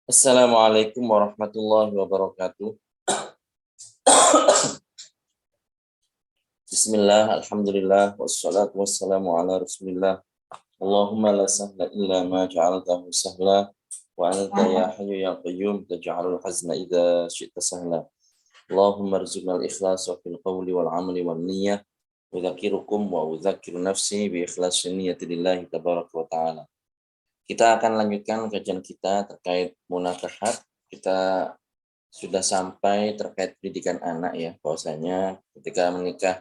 Assalamualaikum warahmatullahi wabarakatuh. Bismillah, alhamdulillah, wassalatu wassalamu ala rasulillah. Allahumma la sahla illa ma ja'altahu sahla, wa anta ya hayyu ya qayyum taj'alul hazna idza syi'ta sahla. Allahumma rzuqna al-ikhlas wa fil qawli wal amali wal niyyah. Udzakirukum wa udzakiru nafsi bi ikhlasin niyyati lillahi tabaraka wa ta'ala. Kita akan lanjutkan kajian kita terkait munakahat. Kita sudah sampai terkait pendidikan anak ya, bahwasanya ketika menikah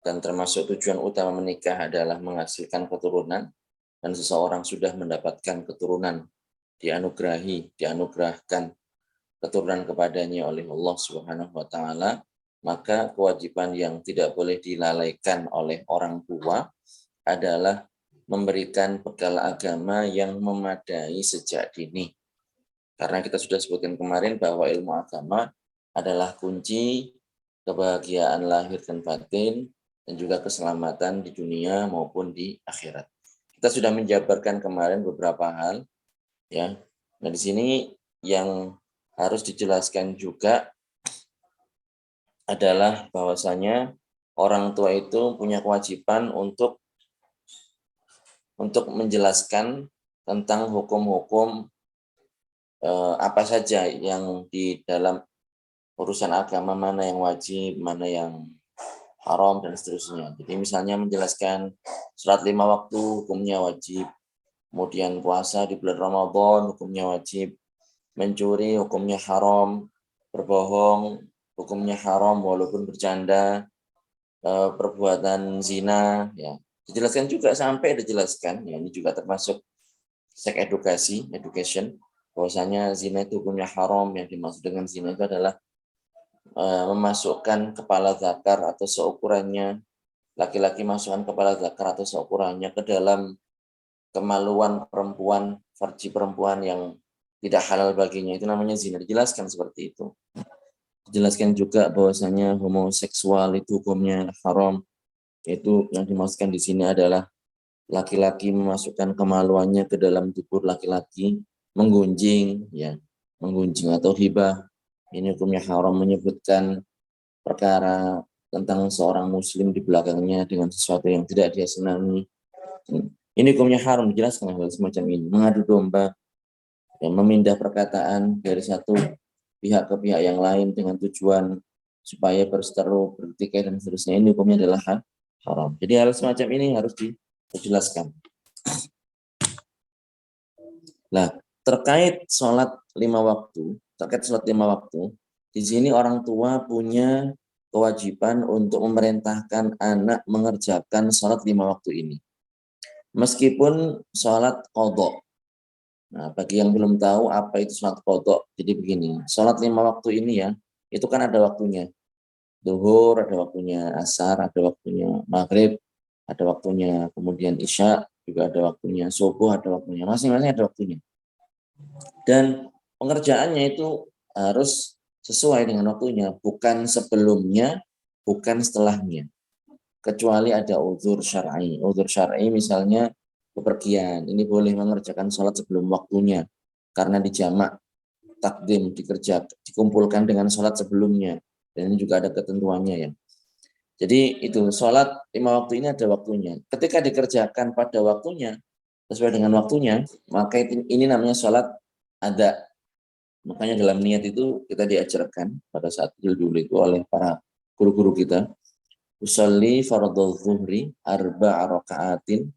dan termasuk tujuan utama menikah adalah menghasilkan keturunan, dan seseorang sudah mendapatkan keturunan, dianugerahkan keturunan kepadanya oleh Allah Subhanahu wa taala, maka kewajiban yang tidak boleh dilalaikan oleh orang tua adalah memberikan bekal agama yang memadai sejak dini. Karena kita sudah sebutkan kemarin bahwa ilmu agama adalah kunci kebahagiaan lahir dan batin dan juga keselamatan di dunia maupun di akhirat. Kita sudah menjabarkan kemarin beberapa hal ya. Nah, di sini yang harus dijelaskan juga adalah bahwasanya orang tua itu punya kewajiban untuk menjelaskan tentang hukum-hukum apa saja yang di dalam urusan agama, mana yang wajib, mana yang haram, dan seterusnya. Jadi misalnya menjelaskan sholat 5 waktu hukumnya wajib, kemudian puasa di bulan Ramadan hukumnya wajib, mencuri hukumnya haram, berbohong hukumnya haram walaupun bercanda, perbuatan zina, ya dijelaskan juga sampai dijelaskan. Ya, ini juga termasuk sex education, bahwasanya zina itu hukumnya haram. Yang dimaksud dengan zina itu adalah memasukkan kepala zakar atau seukurannya, laki-laki masukkan kepala zakar atau seukurannya ke dalam kemaluan perempuan, farji perempuan yang tidak halal baginya, itu namanya zina. Dijelaskan seperti itu. Dijelaskan juga bahwasanya homoseksual itu hukumnya haram, yaitu yang dimaksudkan di sini adalah laki-laki memasukkan kemaluannya ke dalam tubuh laki-laki, menggunjing atau hibah. Ini hukumnya haram, menyebutkan perkara tentang seorang muslim di belakangnya dengan sesuatu yang tidak dia senangi. Ini hukumnya haram, dijelaskan hal semacam ini. Mengadu domba, dan memindah perkataan dari satu pihak ke pihak yang lain dengan tujuan supaya berseteru, bertikai, dan seterusnya. Ini hukumnya adalah haram. Jadi hal semacam ini harus dijelaskan. Nah, terkait sholat 5 waktu, di sini orang tua punya kewajiban untuk memerintahkan anak mengerjakan sholat 5 waktu ini. Meskipun sholat qadha. Nah, bagi yang belum tahu apa itu sholat qadha, jadi begini, sholat 5 waktu ini ya, itu kan ada waktunya. Zuhur, ada waktunya asar, ada waktunya maghrib, ada waktunya kemudian isya, juga ada waktunya subuh, ada waktunya, masing-masing ada waktunya. Dan pengerjaannya itu harus sesuai dengan waktunya, bukan sebelumnya, bukan setelahnya. Kecuali ada uzur syar'i. Uzur syar'i misalnya bepergian, ini boleh mengerjakan sholat sebelum waktunya karena dijamak takdim, dikumpulkan dengan sholat sebelumnya, dan ini juga ada ketentuannya ya. Jadi itu sholat 5 waktu ini ada waktunya. Ketika dikerjakan pada waktunya, sesuai dengan waktunya, maka ini namanya sholat ada. Makanya dalam niat itu kita diajarkan pada saat dulu itu oleh para guru-guru kita, usolli fardhu zuhri arba'a raka'atin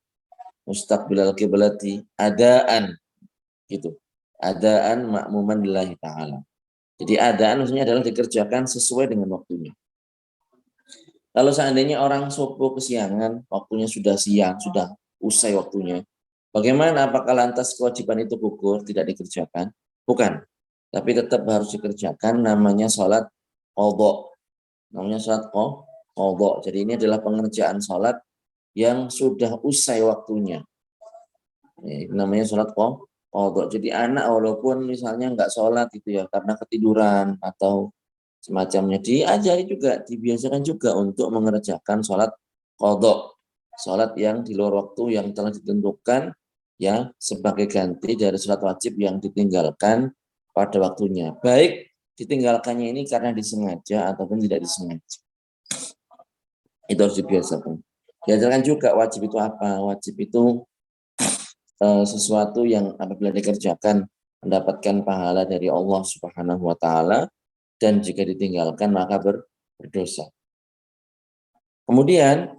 mustaqbilal qiblati adaan, gitu. Adaan ma'muman lillahi ta'ala. Jadi adaan maksudnya adalah dikerjakan sesuai dengan waktunya. Kalau seandainya orang subuh kesiangan, waktunya sudah siang, sudah usai waktunya, bagaimana? Apakah lantas kewajiban itu gugur, tidak dikerjakan? Bukan. Tapi tetap harus dikerjakan, namanya sholat qadha. Namanya sholat qadha. Jadi ini adalah pengerjaan sholat yang sudah usai waktunya. Namanya sholat qadha. Jadi anak walaupun misalnya nggak sholat itu ya karena ketiduran atau semacamnya, diajari juga, dibiasakan juga untuk mengerjakan sholat qadha, sholat yang di luar waktu yang telah ditentukan ya sebagai ganti dari sholat wajib yang ditinggalkan pada waktunya. Baik ditinggalkannya ini karena disengaja ataupun tidak disengaja. Itu harus dibiasakan. Diajarkan juga wajib itu apa? Wajib itu sesuatu yang apabila dikerjakan mendapatkan pahala dari Allah Subhanahu wa taala, dan jika ditinggalkan maka berdosa. Kemudian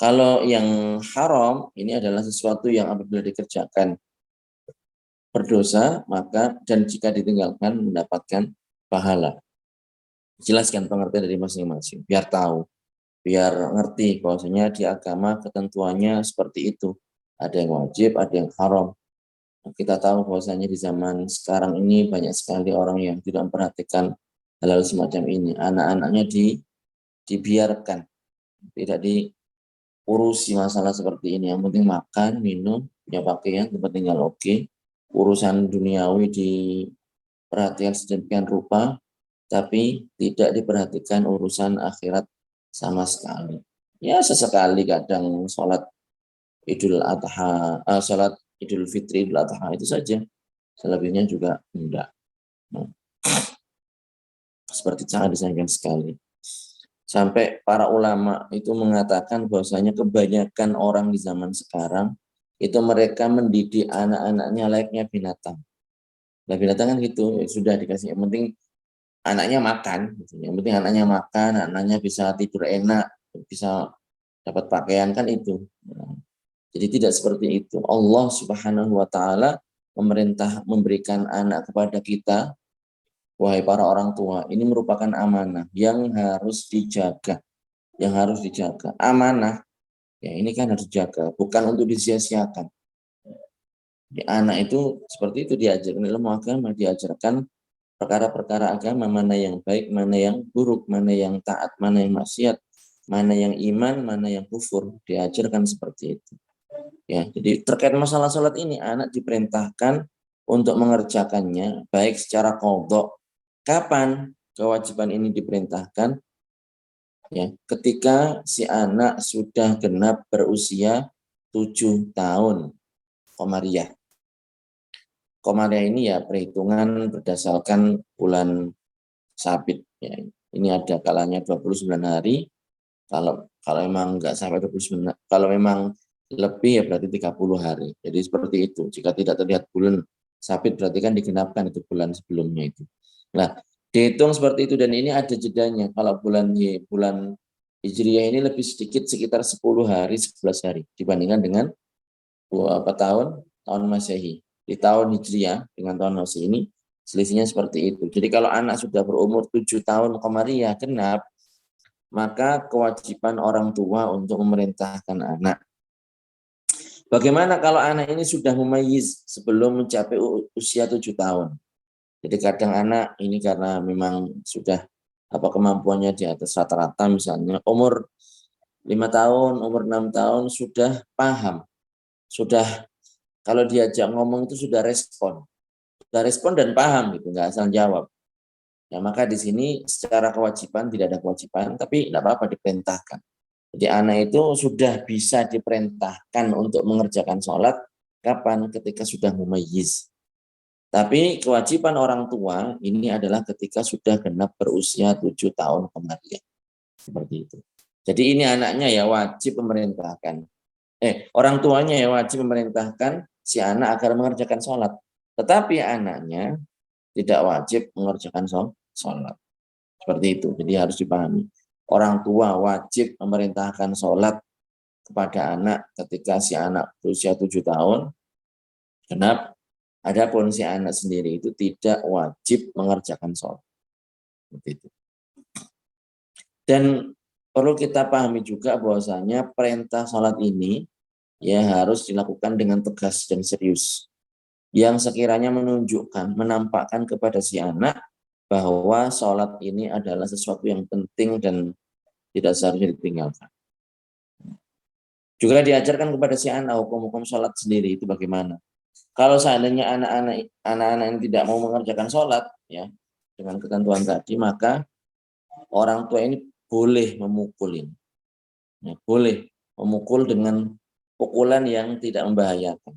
kalau yang haram ini adalah sesuatu yang apabila dikerjakan berdosa, maka dan jika ditinggalkan mendapatkan pahala. Jelaskan pengertian dari masing-masing biar tahu, biar ngerti bahwasanya di agama ketentuannya seperti itu. Ada yang wajib, ada yang haram. Kita tahu bahwasanya di zaman sekarang ini banyak sekali orang yang tidak memperhatikan hal-hal semacam ini. Anak-anaknya dibiarkan, tidak diurusi masalah seperti ini. Yang penting makan, minum, punya pakaian, tempat tinggal oke. Urusan duniawi diperhatikan sedemikian rupa, tapi tidak diperhatikan urusan akhirat sama sekali. Ya sesekali kadang sholat Idul Adha, sholat Idul Fitri, Idul Adha itu saja. Selebihnya juga enggak. Nah, seperti sangat disayangkan sekali. Sampai para ulama itu mengatakan bahwasanya kebanyakan orang di zaman sekarang itu mereka mendidik anak-anaknya layaknya binatang. Nah binatang kan gitu, ya sudah dikasih yang penting anaknya makan, gitu. Yang penting anaknya makan, anaknya bisa tidur enak, bisa dapat pakaian kan itu. Nah, jadi tidak seperti itu. Allah Subhanahu wa taala memberikan anak kepada kita, wahai para orang tua, ini merupakan amanah yang harus dijaga, yang harus dijaga. Amanah, ya ini kan harus dijaga, bukan untuk disia-siakan. Di anak itu seperti itu diajarkan ilmu agama, diajarkan perkara-perkara agama, mana yang baik, mana yang buruk, mana yang taat, mana yang maksiat, mana yang iman, mana yang kufur, diajarkan seperti itu. Ya, jadi terkait masalah sholat ini, anak diperintahkan untuk mengerjakannya, baik secara qadha. Kapan kewajiban ini diperintahkan? Ya, ketika si anak sudah genap berusia 7 tahun, Komariah. Komariah ini ya perhitungan berdasarkan bulan sabit. Ya, ini ada kalanya 29 hari. Kalau memang enggak sampai 29, kalau memang lebih ya berarti 30 hari. Jadi seperti itu. Jika tidak terlihat bulan sabit berarti kan digenapkan itu bulan sebelumnya itu. Nah, dihitung seperti itu dan ini ada jedanya. Kalau bulan Hijriah ini lebih sedikit sekitar 10 hari, 11 hari dibandingkan dengan tahun Masehi. Di tahun Hijriah dengan tahun Masehi ini selisihnya seperti itu. Jadi kalau anak sudah berumur 7 tahun Komariah genap, maka kewajiban orang tua untuk memerintahkan anak. Bagaimana kalau anak ini sudah mumayyiz sebelum mencapai usia 7 tahun? Jadi kadang anak ini karena memang sudah kemampuannya di atas rata-rata, misalnya umur 5 tahun, umur 6 tahun sudah paham. Sudah kalau diajak ngomong itu sudah respon. Sudah respon dan paham gitu, nggak asal jawab. Ya, maka di sini secara kewajiban tidak ada kewajiban, tapi tidak apa-apa diperintahkan. Jadi anak itu sudah bisa diperintahkan untuk mengerjakan sholat kapan? Ketika sudah mumayyiz. Tapi kewajiban orang tua ini adalah ketika sudah genap berusia 7 tahun kemudian. Seperti itu. Jadi ini anaknya ya wajib memerintahkan. Orang tuanya ya wajib memerintahkan si anak agar mengerjakan sholat. Tetapi anaknya tidak wajib mengerjakan sholat. Seperti itu. Jadi harus dipahami. Orang tua wajib memerintahkan sholat kepada anak ketika si anak berusia 7 tahun. Genap. Adapun si anak sendiri itu tidak wajib mengerjakan sholat. Seperti itu. Dan perlu kita pahami juga bahwasanya perintah sholat ini ya harus dilakukan dengan tegas dan serius. Yang sekiranya menunjukkan, menampakkan kepada si anak bahwa sholat ini adalah sesuatu yang penting dan tidak seharusnya ditinggalkan. Juga diajarkan kepada si anak hukum-hukum sholat sendiri itu bagaimana. Kalau seandainya anak-anak yang tidak mau mengerjakan sholat ya dengan ketentuan tadi, maka orang tua ini boleh memukul ini. Ya, boleh memukul dengan pukulan yang tidak membahayakan.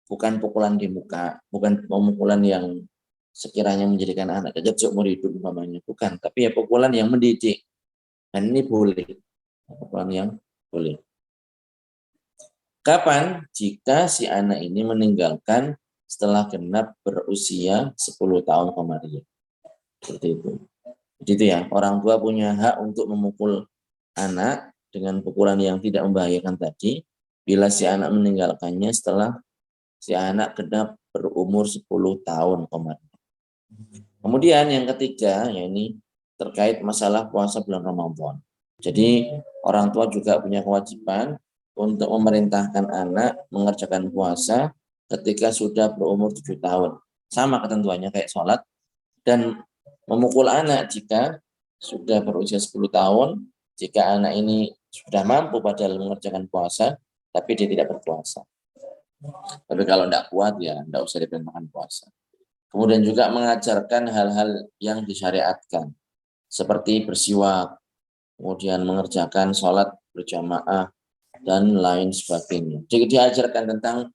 Bukan pukulan di muka, bukan pemukulan yang sekiranya menjadikan anak cacat seumur hidup umpamanya, bukan. Tapi ya pukulan yang mendidik. Dan ini boleh. Pukulan yang boleh. Kapan? Jika si anak ini meninggalkan setelah genap berusia 10 tahun komariah. Seperti itu. Jadi itu ya, orang tua punya hak untuk memukul anak dengan pukulan yang tidak membahayakan tadi, bila si anak meninggalkannya setelah si anak genap berumur 10 tahun komariah. Kemudian yang ketiga, ya ini terkait masalah puasa bulan Ramadan. Jadi orang tua juga punya kewajiban untuk memerintahkan anak mengerjakan puasa ketika sudah berumur 7 tahun. Sama ketentuannya kayak sholat, dan memukul anak jika sudah berusia 10 tahun, jika anak ini sudah mampu padahal mengerjakan puasa, tapi dia tidak berpuasa. Tapi kalau tidak kuat ya tidak usah diperintahkan puasa. Kemudian juga mengajarkan hal-hal yang disyariatkan, seperti bersiwak, kemudian mengerjakan sholat berjamaah, dan lain sebagainya. Jadi diajarkan tentang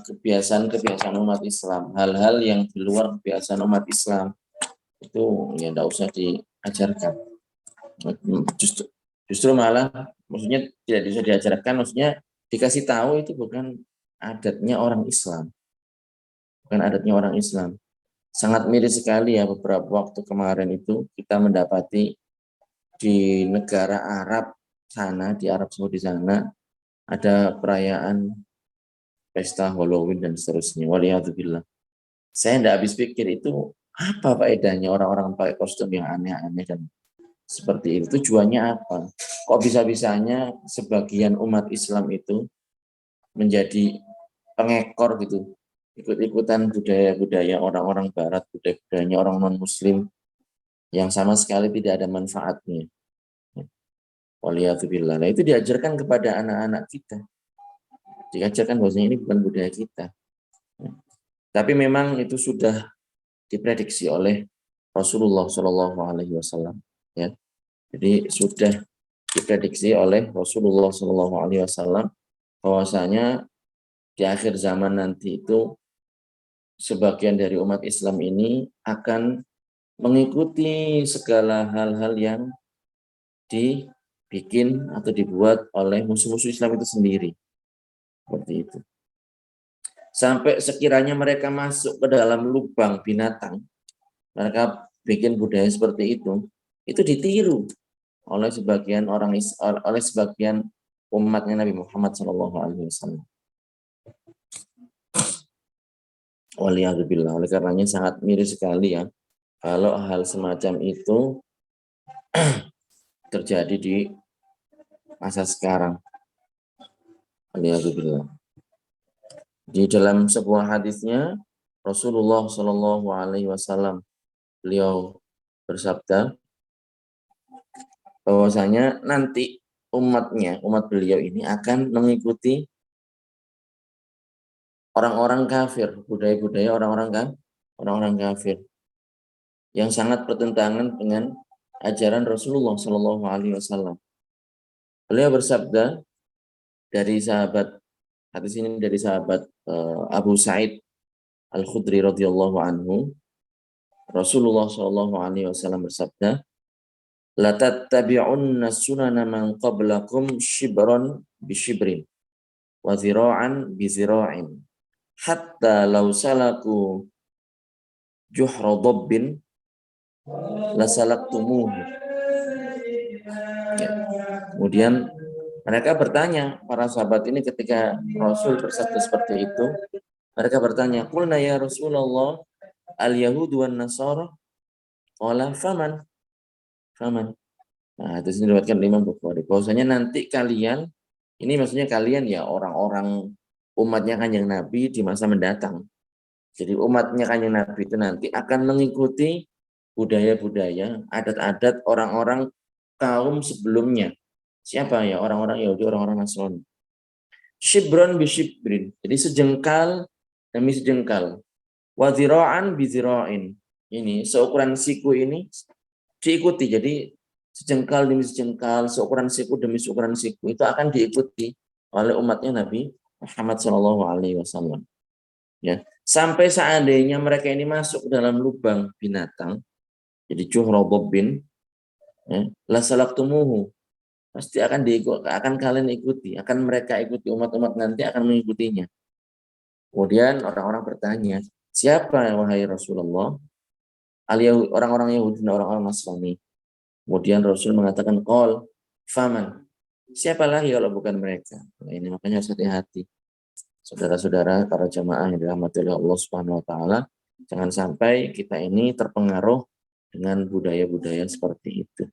kebiasaan-kebiasaan umat Islam, hal-hal yang di luar kebiasaan umat Islam, itu ya tidak usah diajarkan. Justru malah maksudnya tidak bisa diajarkan, maksudnya dikasih tahu itu bukan adatnya orang Islam. Bukan adatnya orang Islam. Sangat miris sekali ya, beberapa waktu kemarin itu kita mendapati di negara Arab sana, di Arab Saudi sana, ada perayaan pesta Halloween dan seterusnya. Waliyadzubillah. Saya tidak habis pikir itu apa faedahnya orang-orang pakai kostum yang aneh-aneh dan seperti itu. Tujuannya apa? Kok bisa-bisanya sebagian umat Islam itu menjadi pengekor gitu, ikut-ikutan budaya-budaya orang-orang barat, budaya-budayanya orang non-muslim yang sama sekali tidak ada manfaatnya. Waliyadzubillah. Nah, itu diajarkan kepada anak-anak kita. Diajarkan bahwasanya ini bukan budaya kita. Tapi memang itu sudah diprediksi oleh Rasulullah Shallallahu Alaihi Wasallam. Ya, jadi sudah diprediksi oleh Rasulullah Shallallahu Alaihi Wasallam bahwasanya di akhir zaman nanti itu sebagian dari umat Islam ini akan mengikuti segala hal-hal yang dibikin atau dibuat oleh musuh-musuh Islam itu sendiri. Seperti itu. Sampai sekiranya mereka masuk ke dalam lubang binatang, mereka bikin budaya seperti itu ditiru oleh sebagian oleh sebagian umatnya Nabi Muhammad SAW. Waliyadzubillah. Oleh karenanya sangat miris sekali ya kalau hal semacam itu terjadi di masa sekarang. Waliyadzubillah. Di dalam sebuah hadisnya Rasulullah Shallallahu Alaihi Wasallam beliau bersabda bahwasanya nanti umat beliau ini akan mengikuti orang-orang kafir, budaya-budaya orang-orang kafir yang sangat bertentangan dengan ajaran Rasulullah Shallallahu Alaihi Wasallam. Beliau bersabda dari sahabat, hadis ini dari sahabat Abu Sa'id Al-Khudri radhiyallahu anhu, Rasulullah Shallallahu Alaihi Wasallam bersabda, la tattabi'unna sunana man qablakum shibran bi shibrin wa zira'an bi zira'in hatta law salaku juhra dabbin la salaktumuhu. Ya. Kemudian mereka bertanya, para sahabat ini ketika Rasul bersabda seperti itu, mereka bertanya, qulna ya Rasulullah al-yahud wan nasara? Qala faman? Nah, itu diriwayatkan Imam Bukhari. Bahwasanya nanti kalian, ini maksudnya kalian ya orang-orang umatnya Kanjeng Nabi di masa mendatang. Jadi umatnya Kanjeng Nabi itu nanti akan mengikuti budaya-budaya, adat-adat orang-orang kaum sebelumnya. Siapa ya? Orang-orang Yahudi, orang-orang Nasrani. Shibron bi shibrin. Jadi sejengkal demi sejengkal. Wa zira'an bi zira'in. Ini seukuran siku ini diikuti. Jadi sejengkal demi sejengkal, seukuran siku demi seukuran siku itu akan diikuti oleh umatnya Nabi Muhammad Shallallahu Alaihi Wasallam. Ya, sampai seandainya mereka ini masuk ke dalam lubang binatang, jadi juhrobobin, ya, la salaktumuhu, pasti akan kalian ikuti, akan mereka ikuti, umat-umat nanti akan mengikutinya. Kemudian orang-orang bertanya, siapa wahai Rasulullah? Orang-orang Yahudi dan orang-orang Nasrani. Kemudian Rasul mengatakan, qol faman. Siapa lagi kalau bukan mereka? Nah, ini makanya harus hati-hati. Saudara-saudara, para jamaah yang dirahmati oleh Allah Subhanahu wa taala, jangan sampai kita ini terpengaruh dengan budaya-budaya seperti itu.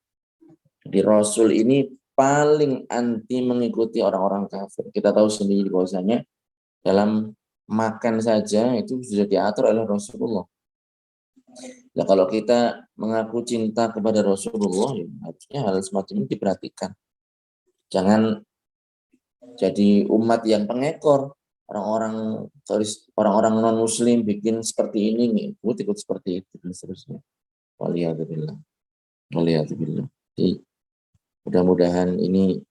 Jadi Rasul ini paling anti mengikuti orang-orang kafir. Kita tahu sendiri bahwasanya dalam makan saja itu sudah diatur oleh Rasulullah. Nah, kalau kita mengaku cinta kepada Rasulullah, ya harusnya hal semacam ini diperhatikan. Jangan jadi umat yang pengekor. Orang-orang non Muslim bikin seperti ini, ikut seperti itu dan seterusnya. Waliyadzubillah. Waliyadzubillah. Jadi mudah-mudahan ini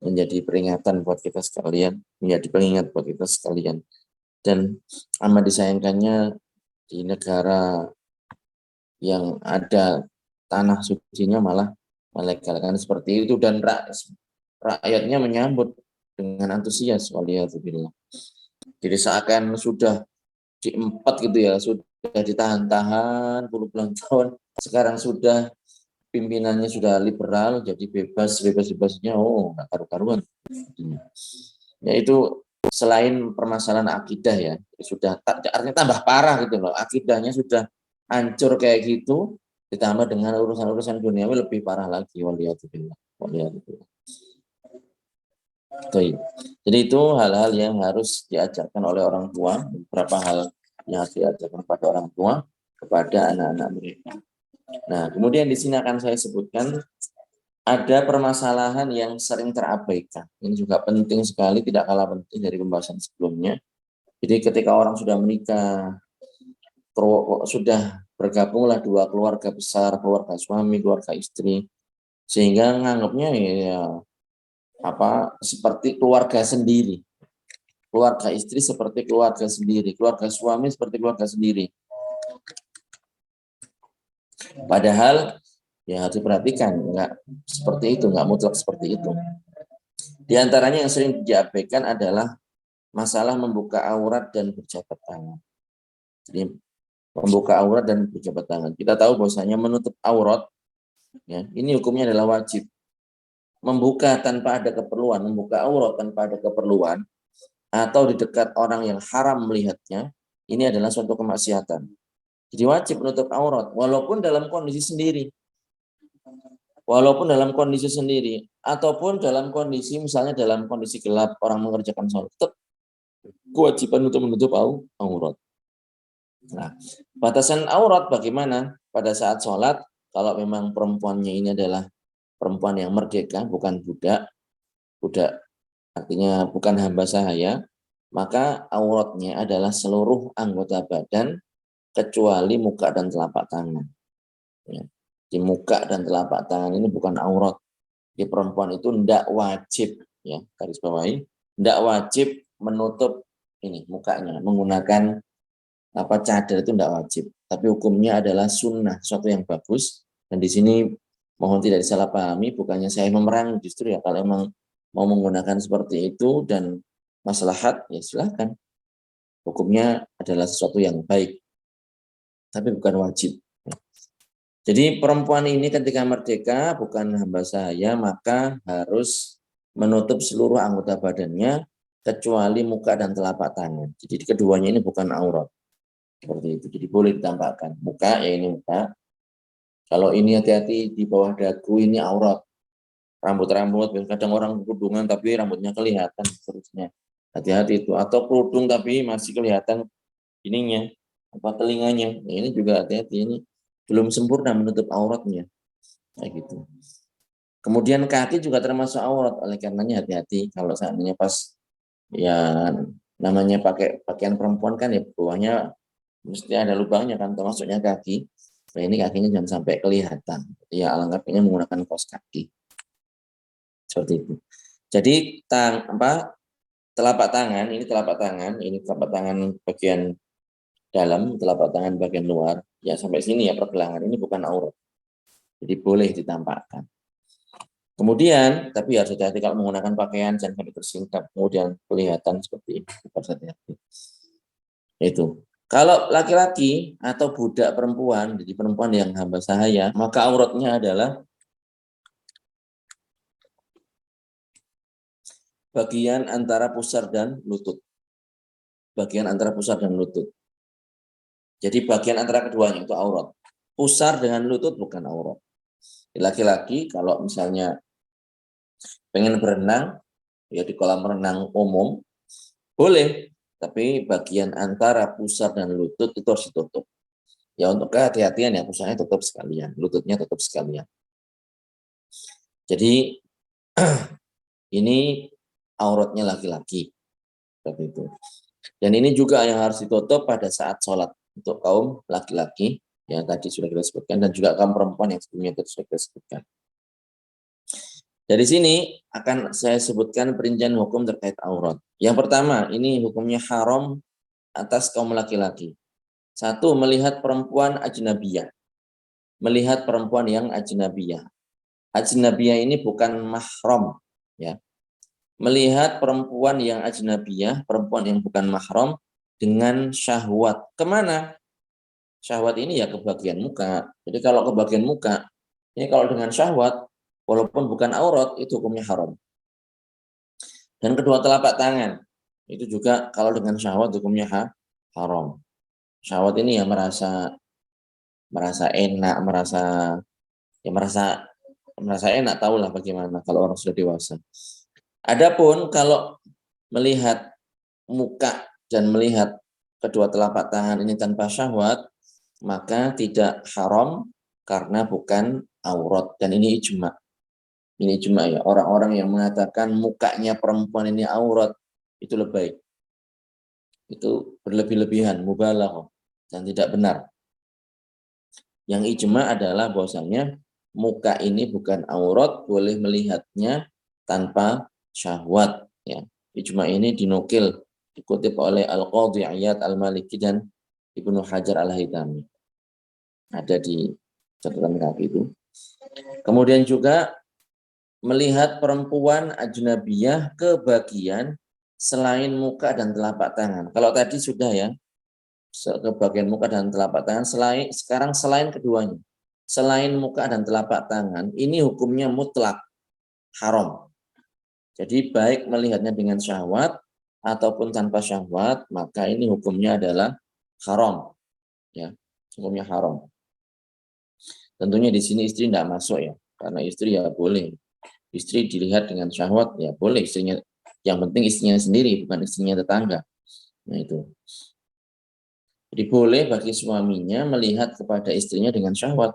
menjadi peringatan buat kita sekalian, menjadi pengingat buat kita sekalian. Dan amat disayangkannya di negara yang ada tanah sucinya malah melegalkan seperti itu, dan rakyatnya menyambut dengan antusias. Waliyadzubillah. Jadi seakan sudah diempat gitu ya, sudah ditahan-tahan puluh-puluhan tahun, sekarang sudah pimpinannya sudah liberal, jadi bebasnya, nggak karu-karuan. Ya itu selain permasalahan akidah ya, sudah artinya tambah parah gitu loh, akidahnya sudah hancur kayak gitu, ditambah dengan urusan-urusan duniawi lebih parah lagi. Waliyadzubillah. Jadi itu hal-hal yang harus diajarkan oleh orang tua, beberapa hal yang harus diajarkan kepada orang tua kepada anak-anak mereka. Nah, kemudian di sini akan saya sebutkan ada permasalahan yang sering terabaikan. Ini juga penting sekali, tidak kalah penting dari pembahasan sebelumnya. Jadi ketika orang sudah menikah, sudah bergabunglah dua keluarga besar, keluarga suami, keluarga istri, sehingga nganggapnya ya seperti keluarga sendiri. Keluarga istri seperti keluarga sendiri, keluarga suami seperti keluarga sendiri. Padahal ya harus diperhatikan, enggak seperti itu, enggak mutlak seperti itu. Di antaranya yang sering diabaikan adalah masalah membuka aurat dan berjabat tangan. Jadi membuka aurat dan berjabat tangan. Kita tahu bahwasanya menutup aurat, ya, ini hukumnya adalah wajib. Membuka tanpa ada keperluan, membuka aurat tanpa ada keperluan, atau di dekat orang yang haram melihatnya, ini adalah suatu kemaksiatan. Jadi wajib menutup aurat, walaupun dalam kondisi sendiri. Ataupun dalam kondisi, misalnya dalam kondisi gelap, orang mengerjakan sholat, tetap kewajiban untuk menutup aurat. Nah, batasan aurat bagaimana? Pada saat sholat, kalau memang perempuannya ini adalah perempuan yang merdeka, bukan budak artinya bukan hamba sahaya, maka auratnya adalah seluruh anggota badan kecuali muka dan telapak tangan. Ya. Di muka dan telapak tangan ini bukan aurat. Di perempuan itu tidak wajib, ya garis bawahi, tidak wajib menutup ini mukanya menggunakan cadar, itu tidak wajib. Tapi hukumnya adalah sunnah, sesuatu yang bagus. Dan di sini mohon tidak disalahpahami, bukannya saya memerangi, justru ya kalau memang mau menggunakan seperti itu dan maslahat, ya silahkan. Hukumnya adalah sesuatu yang baik, tapi bukan wajib. Jadi perempuan ini ketika merdeka bukan hamba sahaya, maka harus menutup seluruh anggota badannya kecuali muka dan telapak tangan. Jadi keduanya ini bukan aurat. Seperti itu. Jadi boleh ditampakkan. Muka ya ini muka. Kalau ini hati-hati di bawah dagu ini aurat. Rambut-rambut, kadang orang kerudungan tapi rambutnya kelihatan seterusnya. Hati-hati itu. Atau kerudung tapi masih kelihatan ininya, telinganya. Nah, ini juga hati-hati, ini belum sempurna menutup auratnya. Kayak gitu. Kemudian kaki juga termasuk aurat, oleh karenanya hati-hati kalau seandainya pas ya namanya pakai pakaian perempuan kan ya bawahnya mesti ada lubangnya kan, termasuknya kaki. Nah, ini kakinya jangan sampai kelihatan. Ya alangkah baiknya menggunakan kaos kaki. Seperti itu. Jadi telapak tangan, ini telapak tangan bagian dalam, telapak tangan bagian luar, ya sampai sini ya pergelangan, ini bukan aurat. Jadi boleh ditampakkan. Kemudian, tapi harus hati-hati kalau menggunakan pakaian, jangan sampai tersingkap, kemudian kelihatan seperti ini. Harus hati-hati. Itu. Kalau laki-laki atau budak perempuan, jadi perempuan yang hamba sahaya, maka auratnya adalah bagian antara pusar dan lutut. Bagian antara pusar dan lutut. Jadi bagian antara keduanya itu aurat. Pusar dengan lutut bukan aurat. Laki-laki kalau misalnya pengen berenang, ya di kolam renang umum, boleh. Tapi bagian antara pusar dan lutut itu harus ditutup. Ya untuk kehati-hatian ya, pusarnya tutup sekalian, lututnya tutup sekalian. Jadi ini auratnya laki-laki. Seperti itu. Dan ini juga yang harus ditutup pada saat sholat untuk kaum laki-laki yang tadi sudah kita sebutkan, dan juga kaum perempuan yang sebelumnya sudah kita sebutkan. Dari sini akan saya sebutkan perincian hukum terkait aurat. Yang pertama, ini hukumnya haram atas kaum laki-laki. Satu, melihat perempuan ajnabiyah. Melihat perempuan yang ajnabiyah. Ajnabiyah ini bukan mahram, ya. Melihat perempuan yang ajnabiyah, perempuan yang bukan mahram dengan syahwat. Kemana? Syahwat ini ya ke bagian muka. Jadi kalau ke bagian muka, ini kalau dengan syahwat, walaupun bukan aurat, itu hukumnya haram. Dan kedua telapak tangan, itu juga kalau dengan syahwat hukumnya haram. Syahwat ini ya merasa enak, merasa enak, tahulah bagaimana kalau orang sudah dewasa. Adapun kalau melihat muka dan melihat kedua telapak tangan ini tanpa syahwat, maka tidak haram karena bukan aurat. Dan ini ijma. Ini ijma ya. Orang-orang yang mengatakan mukanya perempuan ini aurat, itu lebay. Itu berlebih-lebihan, mubalaghah, dan tidak benar. Yang ijma adalah bahwasanya muka ini bukan aurat, boleh melihatnya tanpa syahwat. Ya. Ijma ini dinukil, dikutip oleh Al-Qadhi Iyad Al-Maliki dan Ibnu Hajar Al-Haytami. Ada di catatan kaki itu. Kemudian juga melihat perempuan ajnabiyah ke bagian selain muka dan telapak tangan. Kalau tadi sudah ya, ke bagian muka dan telapak tangan, sekarang selain keduanya. Selain muka dan telapak tangan, ini hukumnya mutlak haram. Jadi baik melihatnya dengan syahwat ataupun tanpa syahwat, maka ini hukumnya adalah haram. Ya, hukumnya haram. Tentunya di sini istri tidak masuk ya, karena istri ya boleh. Istri dilihat dengan syahwat ya boleh istrinya. Yang penting istrinya sendiri, bukan istrinya tetangga. Nah itu. Jadi boleh bagi suaminya melihat kepada istrinya dengan syahwat.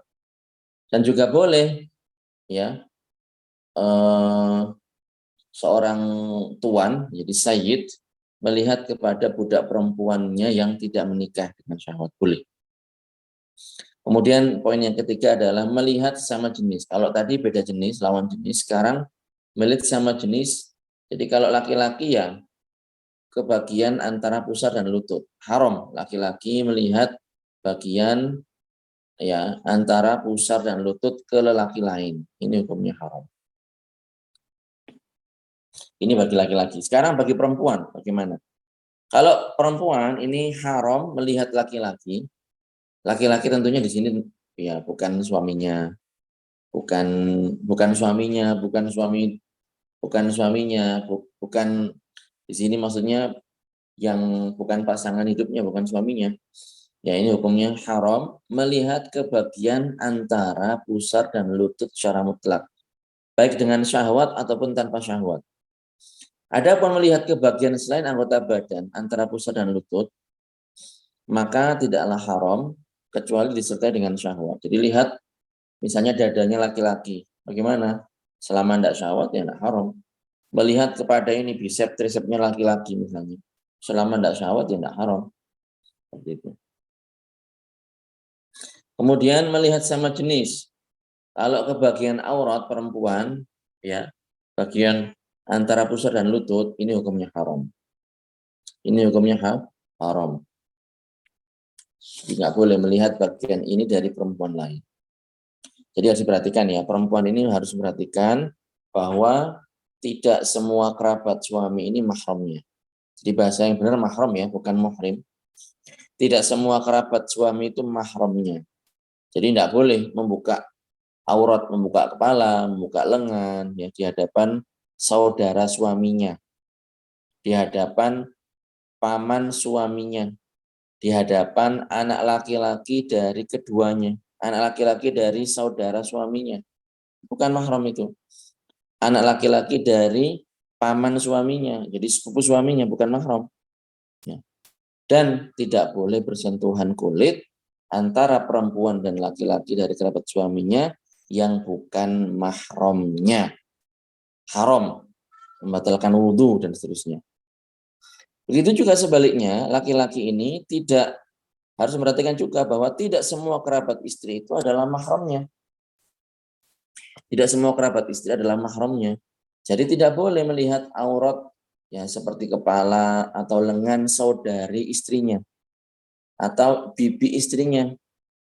Dan juga boleh ya seorang tuan, jadi sayyid, melihat kepada budak perempuannya yang tidak menikah dengan syahwat. Boleh. Kemudian poin yang ketiga adalah melihat sama jenis. Kalau tadi beda jenis, lawan jenis, sekarang melihat sama jenis. Jadi kalau laki-laki ya ke bagian antara pusar dan lutut. Haram laki-laki melihat bagian ya antara pusar dan lutut ke lelaki lain. Ini hukumnya haram. Ini bagi laki-laki. Sekarang bagi perempuan bagaimana? Kalau perempuan ini haram melihat laki-laki. Laki-laki tentunya di sini ya bukan suaminya, bukan suaminya, bukan di sini maksudnya yang bukan pasangan hidupnya, bukan suaminya. Ya ini hukumnya haram melihat ke bagian antara pusar dan lutut secara mutlak. Baik dengan syahwat ataupun tanpa syahwat. Adapun melihat ke bagian selain anggota badan antara pusar dan lutut, maka tidaklah haram kecuali disertai dengan syahwat. Jadi lihat misalnya dadanya laki-laki. Bagaimana? Selama tidak syahwat ya tidak haram. Melihat kepada ini bicep tricepnya laki-laki misalnya. Selama tidak syahwat ya tidak haram. Seperti itu. Kemudian melihat sama jenis. Kalau ke bagian aurat perempuan, ya, bagian antara pusar dan lutut, ini hukumnya haram. Ini hukumnya haram. Tidak boleh melihat bagian ini dari perempuan lain. Jadi harus diperhatikan ya, perempuan ini harus memperhatikan bahwa tidak semua kerabat suami ini mahramnya. Jadi bahasa yang benar mahram ya, bukan muhrim. Tidak semua kerabat suami itu mahramnya. Jadi tidak boleh membuka aurat, membuka kepala, membuka lengan ya di hadapan saudara suaminya, di hadapan paman suaminya, di hadapan anak laki-laki dari keduanya, anak laki-laki dari saudara suaminya. Bukan mahram itu. Anak laki-laki dari paman suaminya, jadi sepupu suaminya, bukan mahram. Ya. Dan tidak boleh bersentuhan kulit antara perempuan dan laki-laki dari kerabat suaminya yang bukan mahramnya. Haram, membatalkan wudhu dan seterusnya. Begitu juga sebaliknya, laki-laki ini tidak harus memperhatikan juga bahwa tidak semua kerabat istri itu adalah mahramnya. Tidak semua kerabat istri adalah mahramnya. Jadi tidak boleh melihat aurat ya seperti kepala atau lengan saudari istrinya atau bibi istrinya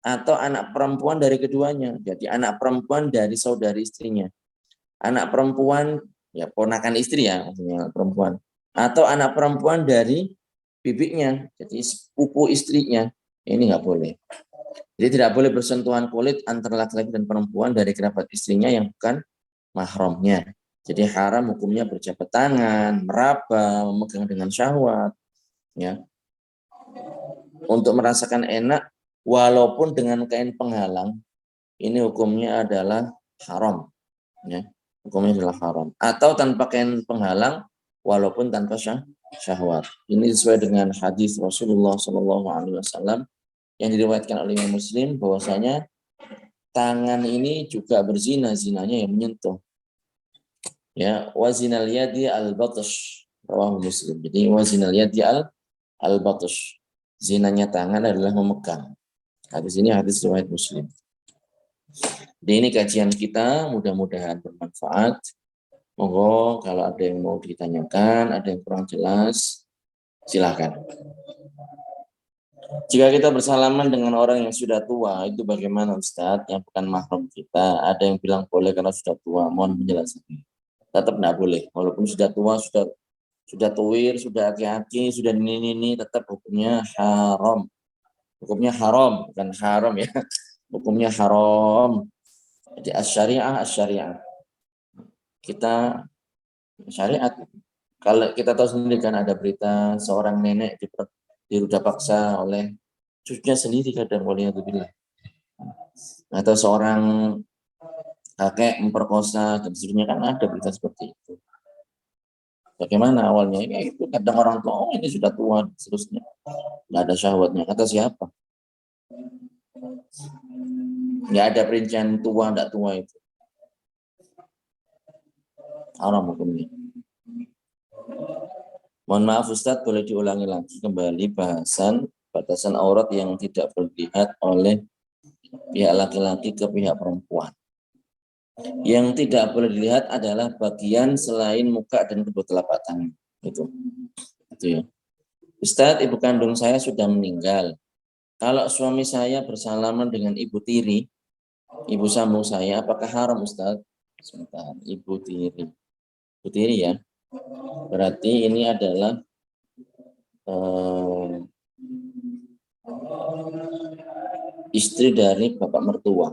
atau anak perempuan dari keduanya. Jadi anak perempuan dari saudari istrinya. Anak perempuan ya ponakan istri ya, maksudnya perempuan. Atau anak perempuan dari bibinya, jadi sepupu istrinya. Ini nggak boleh. Jadi tidak boleh bersentuhan kulit antara laki-laki dan perempuan dari kerabat istrinya yang bukan mahramnya. Jadi haram hukumnya berjabat tangan, meraba, memegang dengan syahwat, ya, untuk merasakan enak walaupun dengan kain penghalang. Ini hukumnya adalah haram, ya, hukumnya adalah haram. Atau tanpa kain penghalang walaupun tanpa syahwat. Ini sesuai dengan hadis Rasulullah SAW yang diriwayatkan oleh Imam Muslim bahwasanya tangan ini juga berzina, zinanya yang menyentuh. Ya, wazinal yadi al-batsh, rawahu Muslim. Jadi wazinal yadi al-batsh. Zinanya tangan adalah memegang. Hadis ini hadis riwayat Muslim. Jadi ini kajian kita, mudah-mudahan bermanfaat. Monggo kalau ada yang mau ditanyakan, ada yang kurang jelas, silakan. Jika kita bersalaman dengan orang yang sudah tua, itu bagaimana Ustadz? Yang bukan mahram kita. Ada yang bilang boleh karena sudah tua. Mohon penjelasannya. Tetap tidak boleh. Walaupun sudah tua, sudah tuwir, sudah aki-aki, sudah ini, tetap hukumnya haram. Hukumnya haram, bukan haram ya. Hukumnya haram. Jadi as-syariah. Kita syariat. Kalau kita tahu sendiri kan ada berita seorang nenek diruda paksa oleh cucunya sendiri kadang, waliyadzubillah. Atau seorang kakek memperkosa dan seterusnya, kan ada berita seperti itu. Bagaimana awalnya? Ya itu kadang orang tua, oh ini sudah tua, seterusnya. Nggak ada syahwatnya. Kata siapa? Nggak ada perincian tua, nggak tua itu. Haram hukumnya. Mohon maaf Ustadz, boleh diulangi lagi kembali batasan aurat yang tidak boleh dilihat oleh pihak laki-laki ke pihak perempuan. Yang tidak boleh dilihat adalah bagian selain muka dan kedua telapak tangan. Itu ya. Ustadz, ibu kandung saya sudah meninggal. Kalau suami saya bersalaman dengan ibu tiri, ibu sambung saya, apakah haram Ustadz? Sebentar, ibu tiri. Ibu tiri ya. Berarti ini adalah istri dari bapak mertua.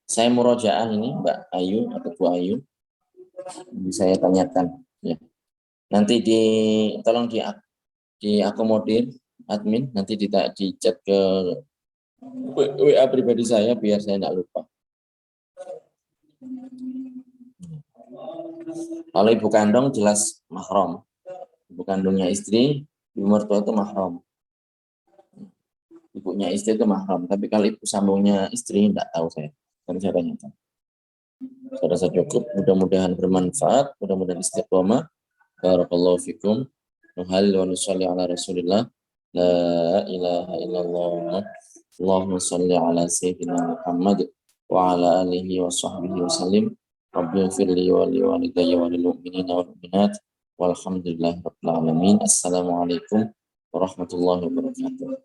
Saya murojaah ini Mbak Ayu atau Bu Ayu. Saya tanyakan ya. Nanti tolong diakomodir admin, nanti di chat ke WA pribadi saya biar saya tidak lupa. Kalau ibu kandung jelas mahram. Ibu kandungnya istri, ibu mertua itu mahram. Ibunya istri itu mahram. Tapi kalau ibu sambungnya istri, tidak tahu saya. Kan saya tanyakan. Saya rasa cukup. Mudah-mudahan bermanfaat. Mudah-mudahan istiqomah. Barakallahu fikum. Nuhalil wa nusalli ala rasulillah. La ilaha illallah. Allahumma salli ala sayyidina Muhammad wa ala alihi wa sahbihi wa sallim. Rabbi ighfir li wa li walidayya wa lil mu'minina wal mu'minat. Walhamdulillahi rabbil alamin. Assalamualaikum warahmatullahi wabarakatuh.